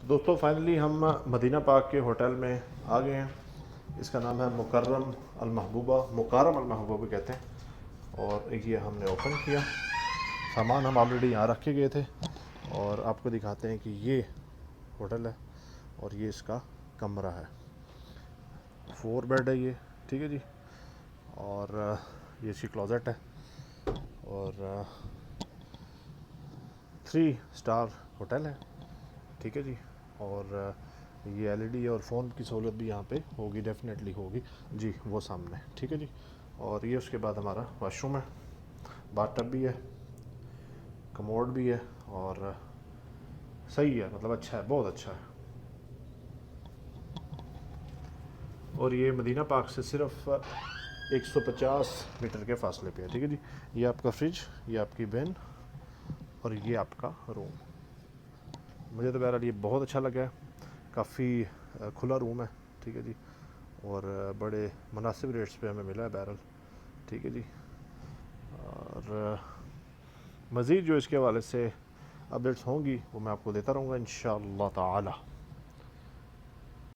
दोस्तों फाइनली हम मदीना पाक के होटल में आ गए हैं। इसका नाम है मुकर्रम अल महबूबा, मुकारम अल महबूबा भी कहते हैं। और ये हमने ओपन किया, सामान हम ऑलरेडी यहाँ रख के गए थे। और आपको दिखाते हैं कि ये होटल है और ये इसका कमरा है। 4 बेड है ये, ठीक है जी। और ये इसकी क्लोजेट है और 3 स्टार होटल है, ठीक है जी। और ये एलईडी और फ़ोन की सहूलत भी यहाँ पे होगी, डेफिनेटली होगी जी, वो सामने, ठीक है जी। और ये उसके बाद हमारा वाशरूम है, बाथटब भी है, कमोड भी है और सही है, मतलब अच्छा है, बहुत अच्छा है। और ये मदीना पार्क से सिर्फ 150 मीटर के फासले पे है, ठीक है जी। ये आपका फ्रिज, ये आपकी बेन और ये आपका रूम। मुझे तो बहरहाल ये बहुत अच्छा लगा है, काफ़ी खुला रूम है, ठीक है जी। और बड़े मुनासिब रेट्स पे हमें मिला है बैरल, ठीक है जी। और मज़ीद जो इसके हवाले से अपडेट्स होंगी वो मैं आपको देता रहूँगा इंशाअल्लाह ताला।